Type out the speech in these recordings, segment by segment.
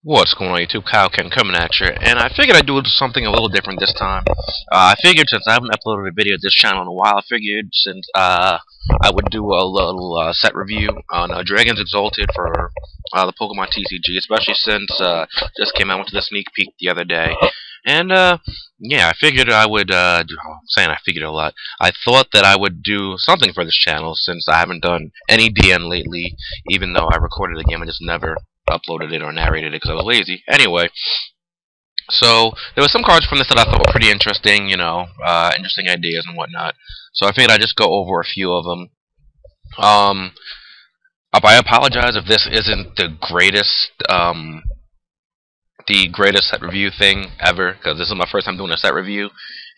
What's going on YouTube? Kyle Ken coming at you, and I figured I'd do something a little different this time. I figured since I haven't uploaded a video to this channel in a while, I figured since I would do a little set review on Dragons Exalted for the Pokemon TCG, especially since just came out. I went to the sneak peek the other day, and yeah, I figured I would. I'm saying I figured a lot. I thought that I would do something for this channel since I haven't done any DN lately, even though I recorded the game. I just never uploaded it or narrated it because I was lazy. Anyway, so there were some cards from this that I thought were pretty interesting, interesting ideas and whatnot. So I figured I'd just go over a few of them. Um, I apologize if this isn't the greatest set review thing ever, because this is my first time doing a set review,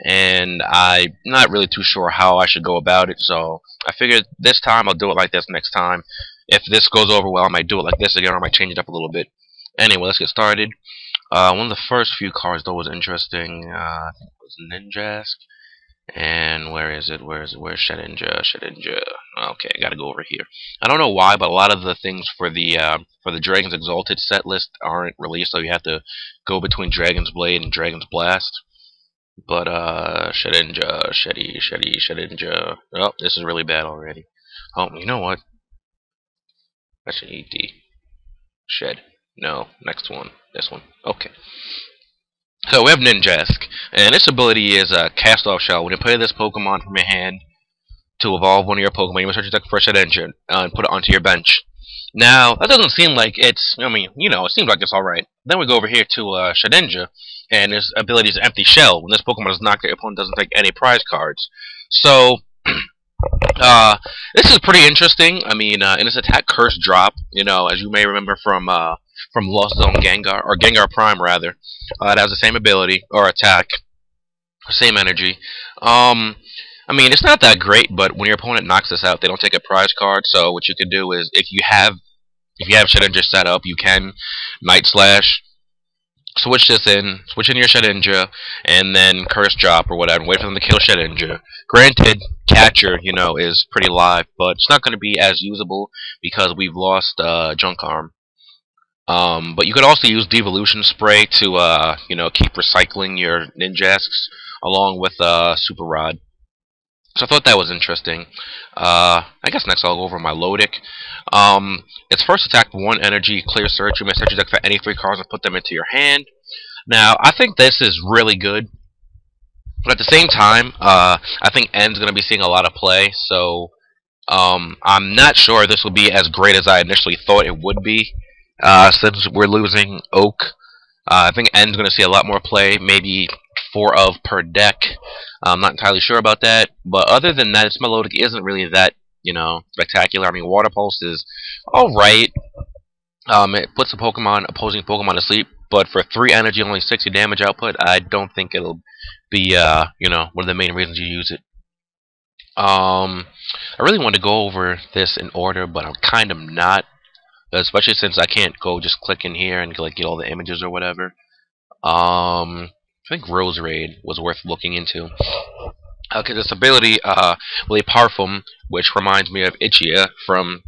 and I'm not really too sure how I should go about it. So I figured this time I'll do it like this next time. If this goes over well, I might do it like this again, or I might change it up a little bit. Anyway, let's get started. One of the first few cards, though, was interesting. I think it was Ninjask. And where is it? Where's Shedinja? Shedinja. Okay, I gotta go over here. I don't know why, but a lot of the things for the Dragon's Exalted set list aren't released, so you have to go between Dragon's Blade and Dragon's Blast. But Shedinja, Shedinja. Oh, this is really bad already. Oh, you know what? I should eat the Shed. No, next one. This one. Okay. So we have Ninjask, and its ability is a cast-off shell. When you play this Pokemon from your hand to evolve one of your Pokemon, you must search your deck for a Shedinja and put it onto your bench. Now, that doesn't seem like it's, it seems like it's alright. Then we go over here to Shedinja, and its ability is Empty Shell. When this Pokemon is knocked out, your opponent doesn't take any prize cards. So, this is pretty interesting. In its attack curse drop, as you may remember from Lost Zone Gengar, or Gengar Prime rather, it has the same ability or attack, same energy. It's not that great, but when your opponent knocks this out, they don't take a prize card. So what you can do is, if you have Shedinja set up, you can Night Slash, switch in your Shedinja, and then Curse Drop or whatever, and wait for them to kill Shedinja. Granted, Catcher, is pretty live, but it's not going to be as usable because we've lost Junk Arm. But you could also use Devolution Spray to, keep recycling your Ninjasks along with Super Rod. So I thought that was interesting. I guess next I'll go over my Lodic. Its first attack, 1 energy, clear search. You may search your deck for any 3 cards and put them into your hand. Now, I think this is really good. But at the same time, I think N's going to be seeing a lot of play. So I'm not sure this will be as great as I initially thought it would be. Since we're losing Oak, I think N's going to see a lot more play, maybe 4 of per deck. I'm not entirely sure about that, but other than that, its Melodic isn't really that, spectacular. Water Pulse is alright. It puts the opposing Pokemon to sleep, but for 3 energy, only 60 damage output, I don't think it'll be, one of the main reasons you use it. I really want to go over this in order, but I'm kind of not. Especially since I can't go just click in here and get all the images or whatever. I think Rose Raid was worth looking into. Okay, this ability, really powerful, which reminds me of Yugioh from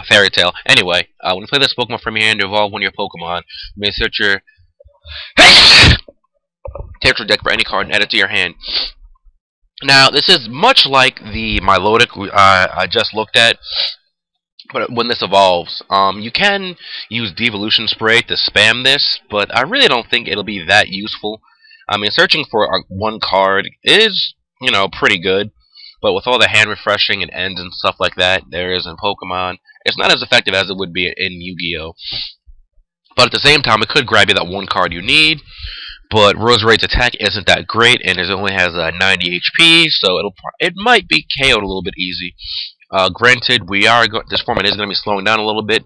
Fairy Tail. Anyway, when you play this Pokemon from your hand to evolve one of your Pokemon, you may search your territory deck for any card and add it to your hand. Now, this is much like the Milotic I just looked at. But when this evolves, you can use Devolution Spray to spam this, but I really don't think it'll be that useful. Searching for 1 card is, pretty good, but with all the hand refreshing and ends and stuff like that there is in Pokemon, it's not as effective as it would be in Yu-Gi-Oh! But at the same time, it could grab you that 1 card you need, but Roserade's attack isn't that great, and it only has 90 HP, so it might be KO'd a little bit easy. Granted, this format is going to be slowing down a little bit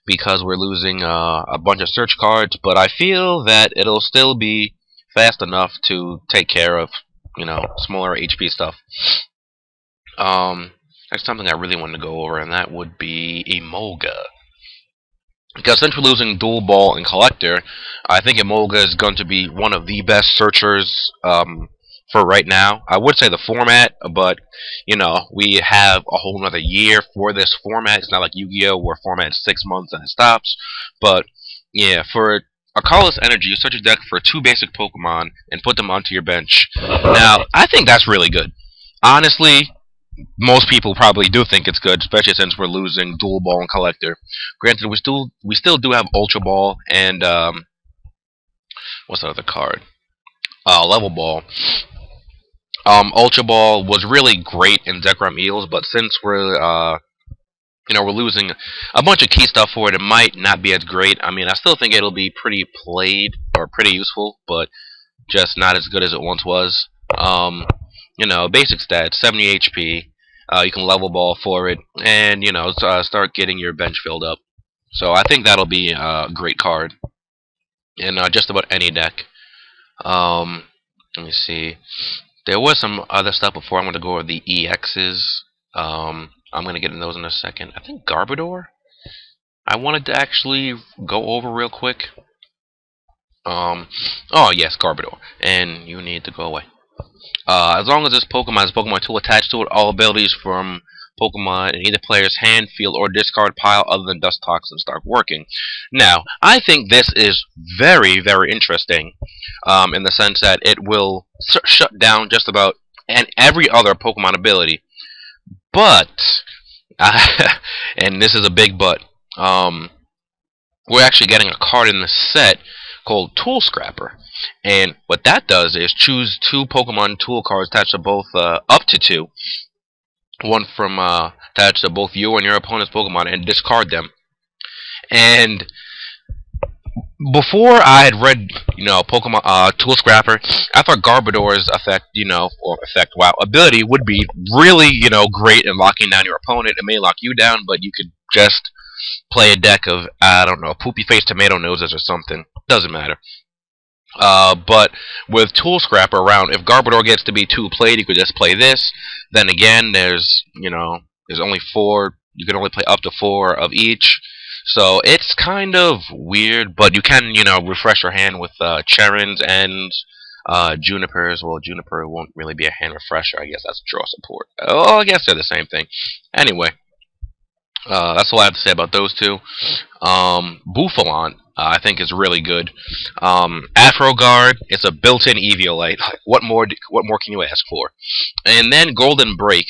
because we're losing a bunch of search cards, but I feel that it'll still be fast enough to take care of, smaller HP stuff. That's something I really wanted to go over, and that would be Emolga. Because since we're losing Dual Ball and Collector, I think Emolga is going to be one of the best searchers for right now. I would say the format, but we have a whole another year for this format. It's not like Yu-Gi-Oh! Where format is 6 months and it stops. But yeah, for a colorless energy, you search your deck for 2 basic Pokemon and put them onto your bench. Now, I think that's really good. Honestly, most people probably do think it's good, especially since we're losing Dual Ball and Collector. Granted, we still do have Ultra Ball and what's the other card? Level Ball. Ultra Ball was really great in Zekrom Eels, but since we're losing a bunch of key stuff for it, it might not be as great. I mean, I still think it'll be pretty played or pretty useful, but just not as good as it once was. Basic stats, 70 HP. You can level ball for it, and start getting your bench filled up. So I think that'll be a great card in just about any deck. Let me see. There was some other stuff before. I'm going to go over the EXs. I'm going to get into those in a second. I think Garbodor, I wanted to actually go over real quick. Oh yes, Garbodor. And you need to go away. As long as this Pokemon has a Pokemon tool attached to it, all abilities from Pokemon in either player's hand, field, or discard pile other than Dust Toxin start working. Now, I think this is very, very interesting in the sense that it will shut down just about every other Pokemon ability. But, and this is a big but, we're actually getting a card in the set called Tool Scrapper. And what that does is choose 2 Pokemon tool cards attached to both, up to 2. One from attached to both you and your opponent's Pokemon, and discard them. And before I had read, Pokemon Tool Scrapper, I thought Garbodor's ability would be really, great in locking down your opponent. It may lock you down, but you could just play a deck of, I don't know, poopy face tomato noses or something. Doesn't matter. But with Tool Scrapper around, if Garbodor gets to be 2 played, you could just play this. Then again, there's only 4. You can only play up to 4 of each. So it's kind of weird, but you can, refresh your hand with Cherins and Junipers. Well, Juniper won't really be a hand refresher. I guess that's draw support. Oh, I guess they're the same thing. Anyway, that's all I have to say about those 2. Bouffalant, I think is really good. Afro Guard, it's a built-in Eviolite. What more can you ask for? And then Golden Break.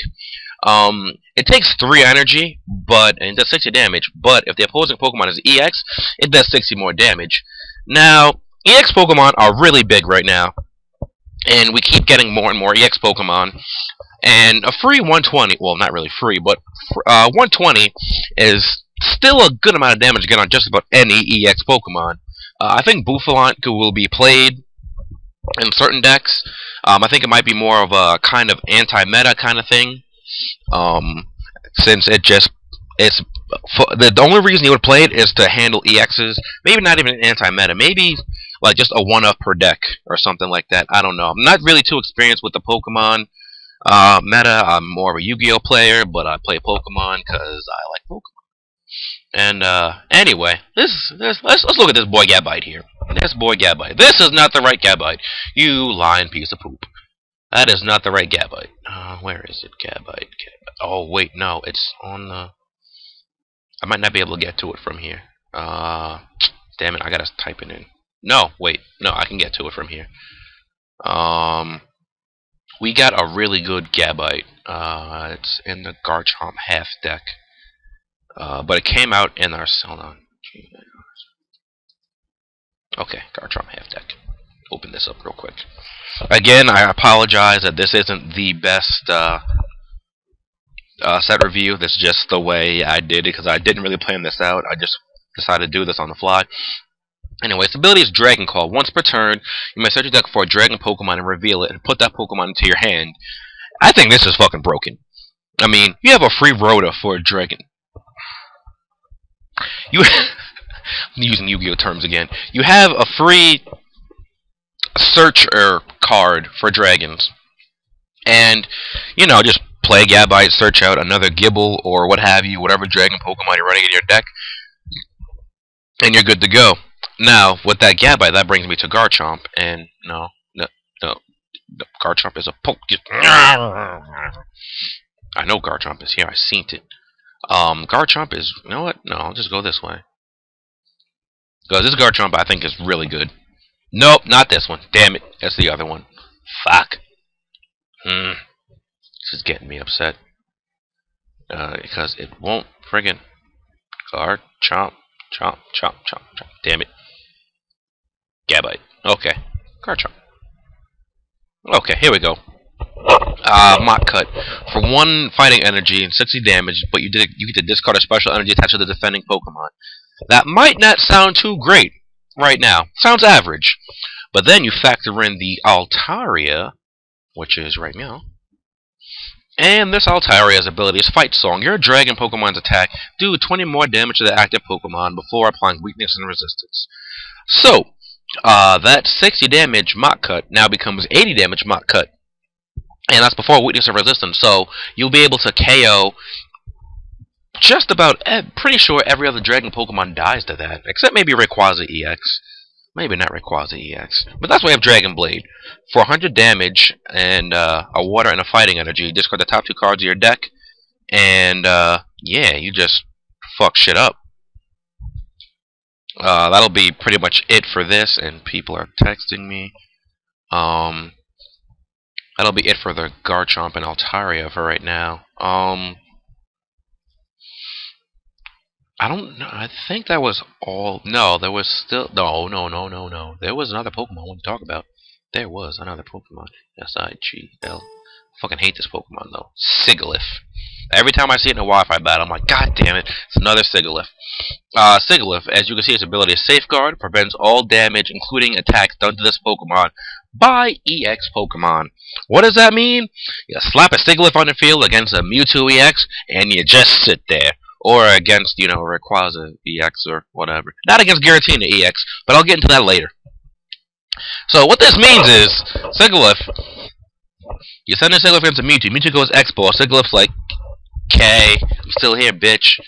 It takes 3 energy, and it does 60 damage. But if the opposing Pokemon is EX, it does 60 more damage. Now, EX Pokemon are really big right now, and we keep getting more and more EX Pokemon. And a free 120, well, not really free, but 120 is still a good amount of damage to get on just about any EX Pokemon. I think Bouffalant will be played in certain decks. I think it might be more of a kind of anti-meta kind of thing. Since the only reason you would play it is to handle EXs. Maybe not even an anti-meta. Maybe like just a 1-up per deck or something like that. I don't know. I'm not really too experienced with the Pokemon meta. I'm more of a Yu-Gi-Oh player, but I play Pokemon because I like Pokemon. And anyway, let's look at this boy Gabite here. This boy Gabite. This is not the right Gabite. You lying piece of poop. That is not the right Gabite. Where is it? Gabite. Oh wait, no, it's on the. I might not be able to get to it from here. Damn it, I gotta type it in. No, wait, no, I can get to it from here. We got a really good Gabite. It's in the Garchomp half deck. But it came out in our. Hold on. Okay, Garchomp half deck. Open this up real quick. Again, I apologize that this isn't the best set review. This is just the way I did it because I didn't really plan this out. I just decided to do this on the fly. Anyway, its ability is Dragon Call. Once per turn, you may search your deck for a Dragon Pokemon and reveal it and put that Pokemon into your hand. I think this is fucking broken. I mean, you have a free Rhoda for a Dragon. I'm using Yu-Gi-Oh terms again. You have a free searcher card for dragons. And, just play Gabite, search out another Gibble or what have you, whatever dragon Pokemon you're running in your deck, and you're good to go. Now, with that Gabite, that brings me to Garchomp, and no, Garchomp is a I know Garchomp is here, I've seen it. Garchomp is, you know what? No, I'll just go this way. Because this Garchomp I think is really good. Nope, not this one. Damn it, that's the other one. Fuck. This is getting me upset. Because it won't friggin' Garchomp, chomp, chomp, chomp, chomp. Damn it. Gabite. Okay. Garchomp. Okay, here we go. Mock Cut. For 1 fighting energy and 60 damage, but you get to discard a special energy attached to the defending Pokemon. That might not sound too great right now. Sounds average. But then you factor in the Altaria, which is right now. And this Altaria's ability is Fight Song. Your Dragon Pokemon's attack do 20 more damage to the active Pokemon before applying weakness and resistance. So, that 60 damage Mock Cut now becomes 80 damage Mock Cut. And that's before weakness and resistance. So, you'll be able to KO just about, pretty sure every other Dragon Pokemon dies to that. Except maybe Rayquaza EX. Maybe not Rayquaza EX. But that's why I have Dragon Blade. For 100 damage and a water and a fighting energy, discard the top 2 cards of your deck. And, yeah, you just fuck shit up. That'll be pretty much it for this. And people are texting me. That'll be it for the Garchomp and Altaria for right now. I don't know. I think that was all. No, there was still. No. There was another Pokemon I want to talk about. There was another Pokemon. S-I-G-L. Fucking hate this Pokemon though. Sigilyph. Every time I see it in a Wi-Fi battle, I'm like, God damn it, it's another Sigilyph. Sigilyph, as you can see, its ability is Safeguard, prevents all damage, including attacks done to this Pokemon by EX Pokemon. What does that mean? You slap a Sigilyph on the field against a Mewtwo EX, and you just sit there. Or against, you know, Rayquaza EX or whatever. Not against Giratina EX, but I'll get into that later. So what this means is, Sigilyph, you send a Sigilyph against a Mewtwo. Mewtwo goes X-Ball. Sigilyph's like, okay, I'm still here, bitch.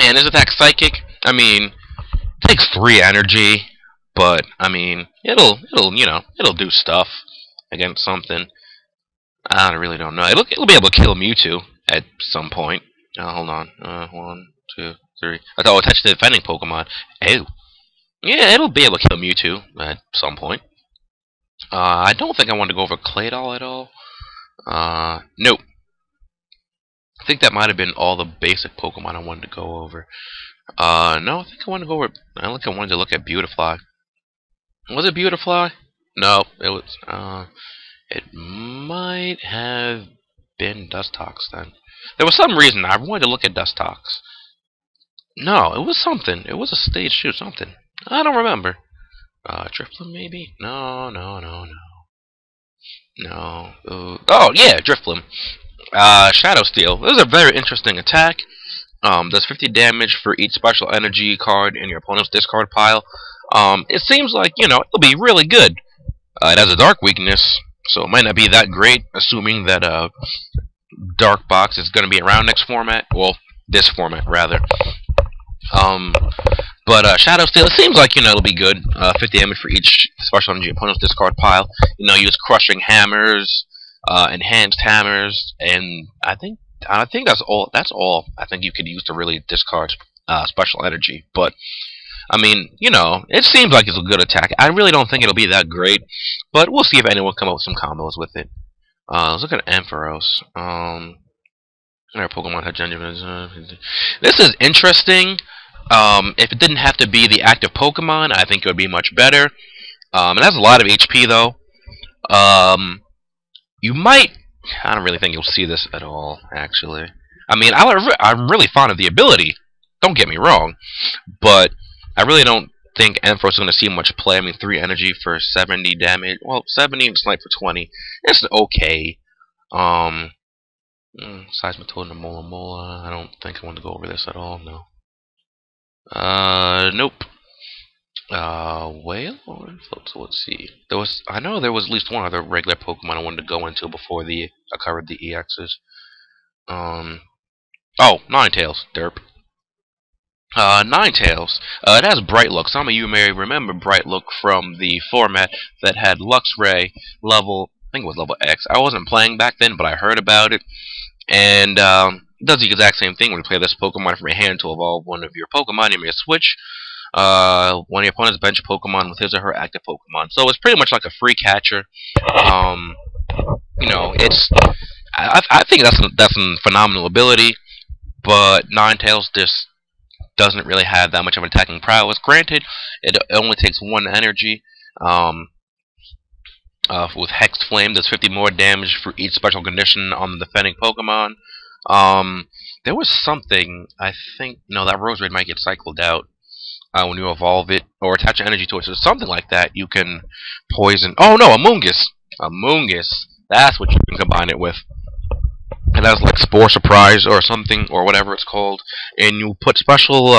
And his attack Psychic, I mean, takes 3 energy, but I mean, it'll do stuff against something. I really don't know. It'll be able to kill Mewtwo at some point. Hold on. 1, 2, 3. Oh, attach the defending Pokemon. Ew. Yeah, it'll be able to kill Mewtwo at some point. I don't think I want to go over Claydol at all. Nope. I think that might have been all the basic Pokemon I wanted to go over. No, I think I want to go over. I think I wanted to look at Beautifly. Was it Beautifly? No, it was. It might have been Dustox then. There was some reason I wanted to look at Dustox. No, it was something. It was a stage 2 something. I don't remember. Drifloon maybe? No. Oh yeah, Drifloon. Shadow Steel. This is a very interesting attack. Does 50 damage for each special energy card in your opponent's discard pile. It seems like, you know, it'll be really good. It has a dark weakness, so it might not be that great, assuming that Dark Box is going to be around next format. Well, this format, rather. But Shadow Steel, it seems like, you know, it'll be good. 50 damage for each special energy opponent's discard pile. You know, use Crushing Hammers, Enhanced Hammers, and I think that's all. That's all I think you could use to really discard special energy. But I mean, you know, it seems like it's a good attack. I really don't think it'll be that great, but we'll see if anyone come up with some combos with it. Let's look at Ampharos. Our Pokemon had genuine. This is interesting. If it didn't have to be the active Pokemon, I think it would be much better. It has a lot of HP though. You might. I don't really think you'll see this at all, actually. I mean, I'm really fond of the ability. Don't get me wrong, but I really don't think Ampharos is going to see much play. I mean, 3 energy for 70 damage. Well, 70 and Snipe for 20. It's okay. Seismitoad and Mola Mola. I don't think I want to go over this at all. No. Nope. Well, so let's see. I know there was at least one other regular Pokemon I wanted to go into before I covered the EXs. Oh, Ninetales. Derp. Ninetales. It has Bright Look. Some of you may remember Bright Look from the format that had Luxray level, I think it was level X. I wasn't playing back then, but I heard about it. And it does the exact same thing when you play this Pokemon from your hand to evolve one of your Pokemon. You may switch. One of your opponent's bench Pokemon with his or her active Pokemon. So it's pretty much like a free catcher. Um, you know, it's I think that's a phenomenal ability, but Ninetales just doesn't really have that much of an attacking prowess. Granted, it only takes 1 energy. Um, with Hexed Flame, does 50 more damage for each special condition on the defending Pokemon. Um, there was something, I think, no, that Rose Raid might get cycled out when you evolve it, or attach energy to it, so something like that. You can poison, oh no, a Moongus, that's what you can combine it with. And that's like Spore Surprise or something, or whatever it's called, and you put special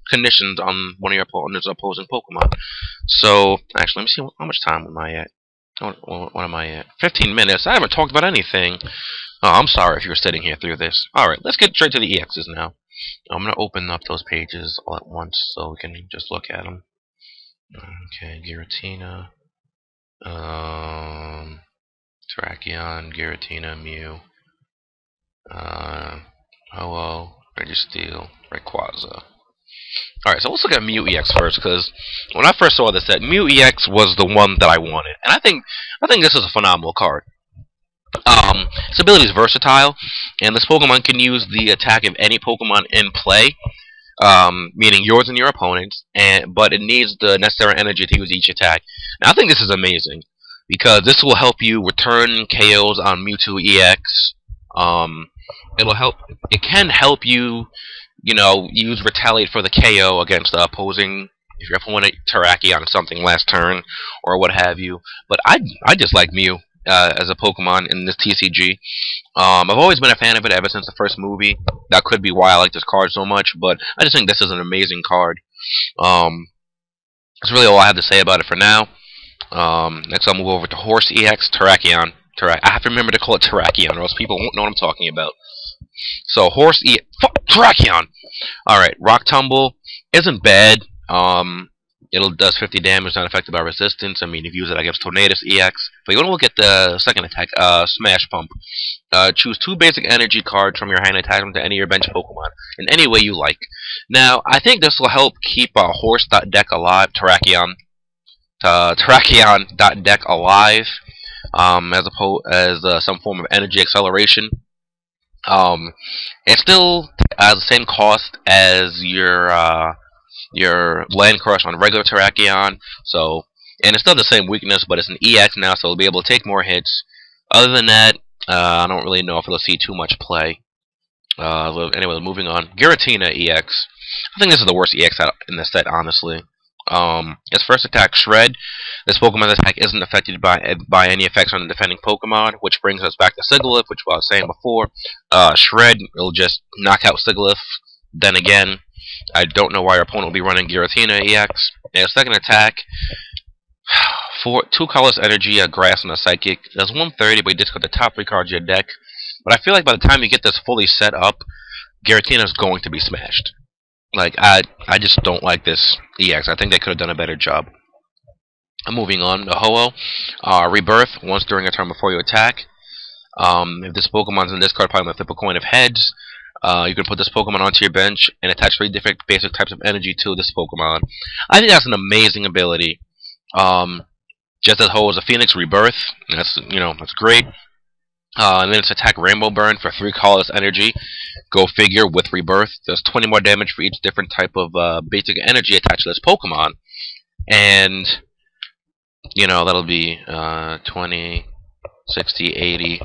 conditions on one of your opponent's opposing Pokemon. So, actually, let me see how much time am I at. What am I at? 15 minutes. I haven't talked about anything. Oh, I'm sorry if you were sitting here through this. Alright, let's get straight to the EXs now. I'm going to open up those pages all at once so we can just look at them. Okay, Giratina. Terrakion, Giratina, Mew. Ho-Oh, Registeel, Rayquaza. Alright, so let's look at Mew EX first, because when I first saw this set, Mew EX was the one that I wanted. And I think this is a phenomenal card. Its ability is versatile, and this Pokemon can use the attack of any Pokemon in play, meaning yours and your opponent's, but it needs the necessary energy to use each attack. Now, I think this is amazing, because this will help you return KOs on Mewtwo EX. It can help you, use Retaliate for the KO against the opposing, if your opponent Terrakion something last turn, or what have you. But I just like Mew as a Pokemon in this TCG. I've always been a fan of it ever since the first movie. That could be why I like this card so much, but I just think this is an amazing card. That's really all I have to say about it for now. Next I'll move over to Horse EX, Terrakion. I have to remember to call it Terrakion, or else people won't know what I'm talking about. So Horse EX, Terrakion! Alright, Rock Tumble isn't bad. It does 50 damage, not affected by resistance. I mean, if you use it against Tornadus EX. But you want to look at the second attack, Smash Pump. Choose 2 basic energy cards from your hand and attach them to any of your bench Pokemon in any way you like. Now, I think this will help keep Horse deck alive, Terrakion deck alive, as some form of energy acceleration. It still has the same cost as your Land Crush on regular Terrakion, and it's still the same weakness, but it's an EX now, so it'll be able to take more hits. Other than that, I don't really know if it'll see too much play. Anyway, moving on. Giratina EX. I think this is the worst EX in the set, honestly. Its first attack, Shred. This Pokemon's attack isn't affected by any effects on the defending Pokemon, which brings us back to Sigilyph, which I was saying before. Shred will just knock out Sigilyph. Then again, I don't know why your opponent will be running Giratina EX. And its second attack, 2 colorless energy, a Grass, and a Psychic. It does 130, but you discard the top 3 cards of your deck. But I feel like by the time you get this fully set up, Giratina is going to be smashed. Like, I just don't like this EX. I think they could have done a better job. Moving on to Ho-Oh. Rebirth, once during a turn before you attack. If this Pokemon's in this card pile, flip a coin of heads. You can put this Pokemon onto your bench and attach 3 different basic types of energy to this Pokemon. I think that's an amazing ability. Just as Ho is a Phoenix, Rebirth. That's great. And then it's attack Rainbow Burn for 3 colorless energy. Go figure, with Rebirth. There's 20 more damage for each different type of basic energy attached to this Pokemon. And, that'll be 20, 60, 80.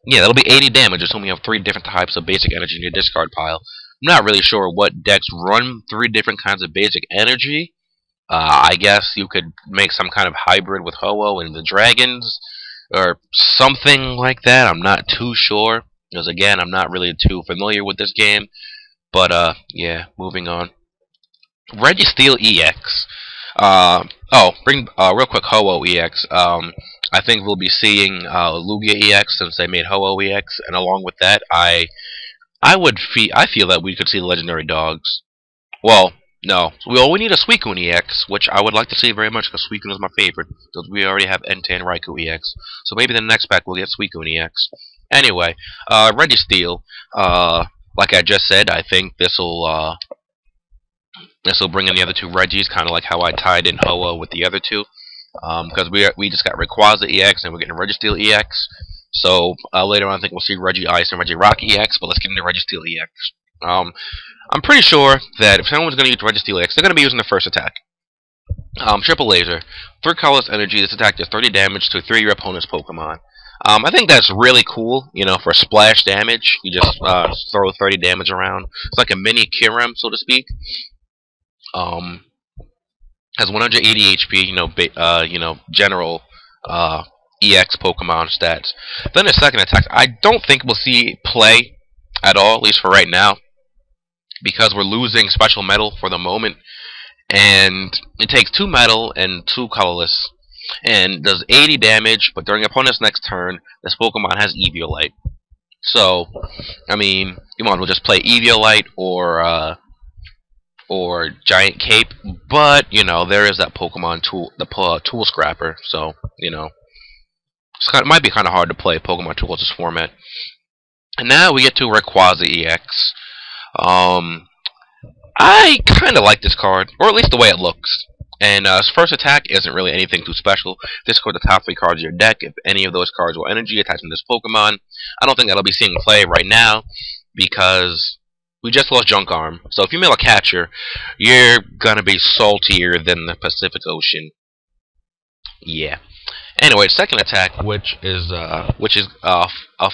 Yeah, that'll be 80 damage, assuming you have 3 different types of basic energy in your discard pile. I'm not really sure what decks run 3 different kinds of basic energy. I guess you could make some kind of hybrid with Ho-Oh and the Dragons, or something like that. I'm not too sure, because again, I'm not really too familiar with this game. But yeah, moving on. Registeel EX. Real quick, Ho-Oh EX. I think we'll be seeing Lugia EX, since they made Ho-Oh EX, and along with that, I feel that we could see the legendary dogs. Well, no. We need a Suicune EX, which I would like to see very much, because Suicune is my favorite, because we already have Entei and Raikou EX. So maybe the next pack we'll get Suicune EX. Anyway, Registeel, like I just said, I think this'll This will bring in the other two Reggies, kind of like how I tied in Hoa with the other two. Because we just got Rayquaza EX and we're getting Registeel EX. So later on, I think we'll see Reggie Ice and Reggie Rock EX. But let's get into Registeel EX. I'm pretty sure that if someone's going to use Registeel EX, they're going to be using the first attack. Triple Laser, 3 colorless energy. This attack does 30 damage to 3 of your opponent's Pokemon. I think that's really cool. You know, for splash damage, you just throw 30 damage around. It's like a mini Kyurem, so to speak. Has 180 HP. General EX Pokemon stats. Then the second attack, I don't think we'll see play at all, at least for right now, because we're losing Special Metal for the moment. And it takes 2 metal and 2 colorless, and does 80 damage. But during opponent's next turn, this Pokemon has Eviolite. So, I mean, you might as well just play Eviolite or Giant Cape. But you know, there is that Pokemon tool, the Tool Scrapper. So you know, it might be kind of hard to play Pokemon Tools this format. And now we get to Rayquaza EX. I kind of like this card, or at least the way it looks. And his first attack isn't really anything too special. Discard the top 3 cards of your deck. If any of those cards will energy attaching this Pokemon, I don't think that'll be seeing play right now, because we just lost Junk Arm. So if you mill a catcher, you're gonna be saltier than the Pacific Ocean. Yeah. Anyway, second attack, which is a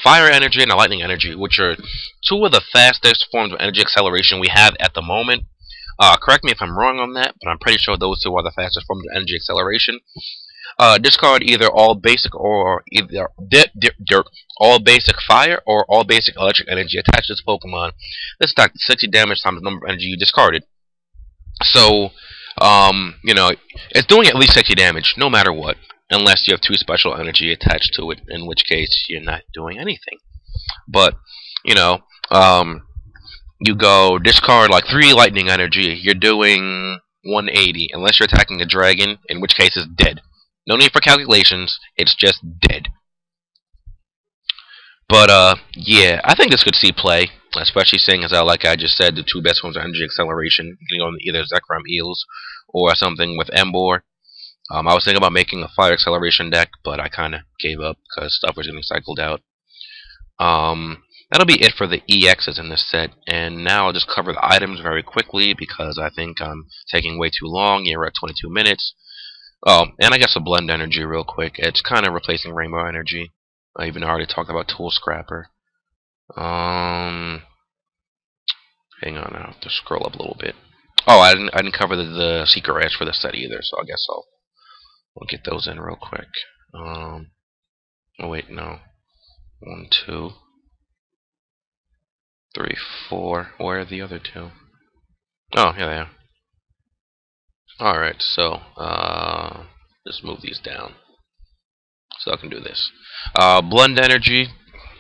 fire energy and a lightning energy, which are 2 of the fastest forms of energy acceleration we have at the moment. Correct me if I'm wrong on that, but I'm pretty sure those 2 are the fastest forms of energy acceleration. Discard either all basic or all basic fire or all basic electric energy attached to this Pokemon. This attack does 60 damage times the number of energy you discarded. So, you know, it's doing at least 60 damage, no matter what. Unless you have 2 special energy attached to it, in which case you're not doing anything. But, you know, you go discard like 3 lightning energy, you're doing 180, unless you're attacking a dragon, in which case it's dead. No need for calculations, it's just dead. But, yeah, I think this could see play, especially seeing as how, like I just said, the 2 best forms of energy acceleration. You can go on either Zekrom Eels or something with Emboar. I was thinking about making a fire acceleration deck, but I kind of gave up because stuff was getting cycled out. That'll be it for the EXs in this set, and now I'll just cover the items very quickly because I think I'm taking way too long. Yeah, we're at 22 minutes. Oh, and I guess a blend energy real quick. It's kind of replacing rainbow energy. I even already talked about Tool Scrapper. Hang on, I have to scroll up a little bit. Oh, I didn't cover the secret rares for this set either, so I guess we'll get those in real quick. Oh wait, no. 1, 2, 3, 4. Where are the other 2? Oh, here they are. Alright, so just move these down so I can do this. Blend Energy.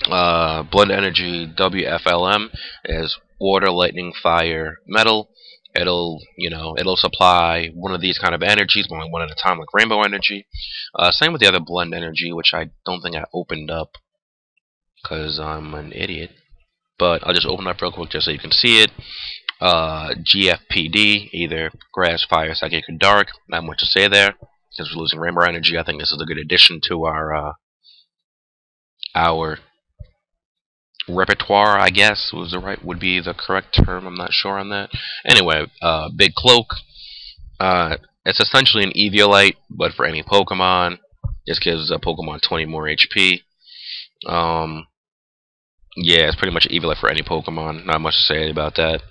Blend Energy WFLM is Water, Lightning, Fire, Metal. It'll supply one of these kind of energies, only one at a time, like Rainbow Energy. Same with the other Blend Energy, which I don't think I opened up because I'm an idiot. But I'll just open up real quick just so you can see it. GFPD, either Grass, Fire, Psychic, or Dark. Not much to say there because we're losing Rainbow Energy. I think this is a good addition to our repertoire, I guess would be the correct term. I'm not sure on that. Anyway, Big Cloak. It's essentially an Eviolite, but for any Pokemon. Just gives a Pokemon 20 more HP. Yeah, it's pretty much an Eviolite for any Pokemon. Not much to say about that.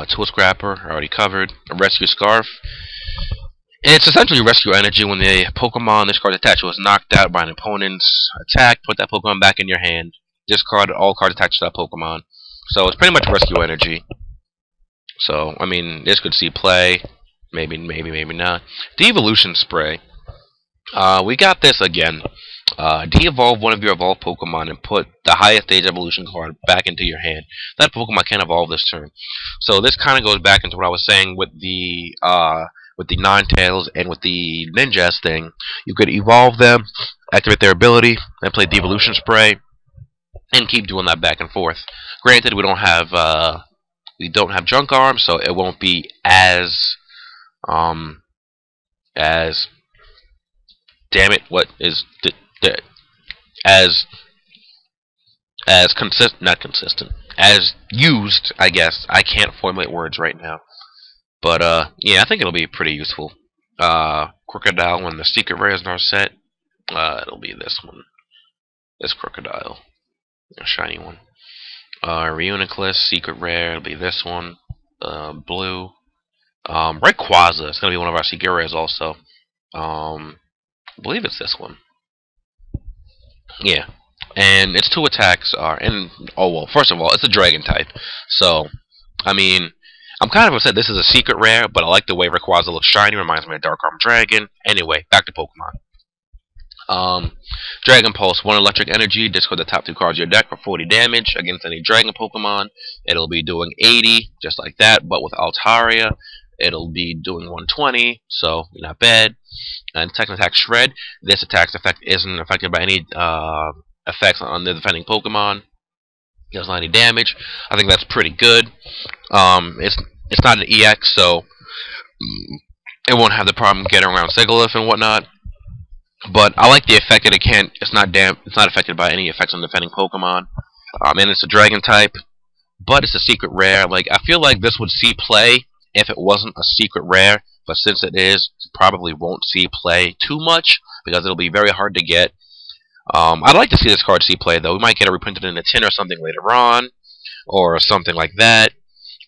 Tool Scrapper, already covered. A Rescue Scarf. It's essentially rescue energy when the Pokemon this card attached was knocked out by an opponent's attack. Put that Pokemon back in your hand. Discard all cards attached to that Pokemon. So it's pretty much rescue energy. So, I mean, this could see play. Maybe not. De-Evolution Spray. We got this again. De-evolve one of your evolved Pokemon and put the highest stage evolution card back into your hand. That Pokemon can't evolve this turn. So this kind of goes back into what I was saying with the Ninetales and with the Ninjas thing. You could evolve them, activate their ability, and play De-Evolution Spray, and keep doing that back and forth. Granted, we don't have We don't have junk arms, so it won't be um as damn it, what is the as consistent, not consistent, as used, I guess. I can't formulate words right now. But yeah, I think it'll be pretty useful. Crocodile, when the secret rares are set, it'll be this one. This crocodile. A shiny one. Reuniclus, secret rare, it'll be this one. Blue. Rayquaza, it's gonna be one of our secret rares also. I believe it's this one. Yeah. And its two attacks are, and oh well, first of all, it's a dragon type. So, I mean, I'm kind of upset this is a secret rare, but I like the way Rayquaza looks shiny, reminds me of Dark Arm Dragon. Anyway, back to Pokemon. Dragon Pulse, 1 electric energy, discard the top 2 cards of your deck for 40 damage against any Dragon Pokemon. It'll be doing 80, just like that, but with Altaria. It'll be doing 120, so not bad. And second attack, Shred. This attack's effect isn't affected by any effects on the defending Pokemon. Does 90 damage. I think that's pretty good. It's not an EX, so it won't have the problem getting around Sigilyph and whatnot. But I like the effect that it can't. It's not affected by any effects on defending Pokemon. And it's a Dragon type, but it's a secret rare. Like, I feel like this would see play if it wasn't a secret rare, but since it is, it probably won't see play too much because it'll be very hard to get. I'd like to see this card see play though. We might get it reprinted in a tin or something later on, or something like that,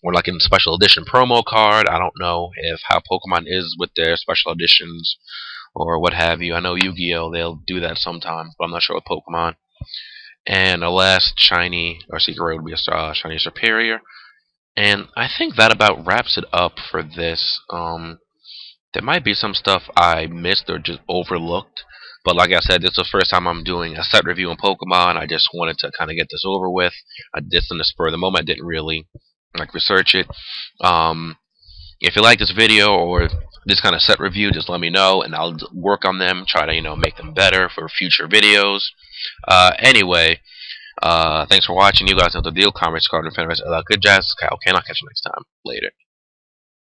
or like in a special edition promo card. I don't know if how Pokemon is with their special editions or what have you. I know Yu-Gi-Oh! They'll do that sometimes, but I'm not sure with Pokemon. And the last shiny or secret rare would be a shiny Superior. And I think that about wraps it up for this. There might be some stuff I missed or just overlooked. But like I said, this is the first time I'm doing a set review on Pokemon. I just wanted to kind of get this over with. I did this in the spur of the moment. I didn't really research it. If you like this video or this kind of set review, just let me know and I'll work on them, try to make them better for future videos. Anyway, thanks for watching. You guys know the deal. Comments, card, and good jazz. Okay, I'll catch you next time. Later.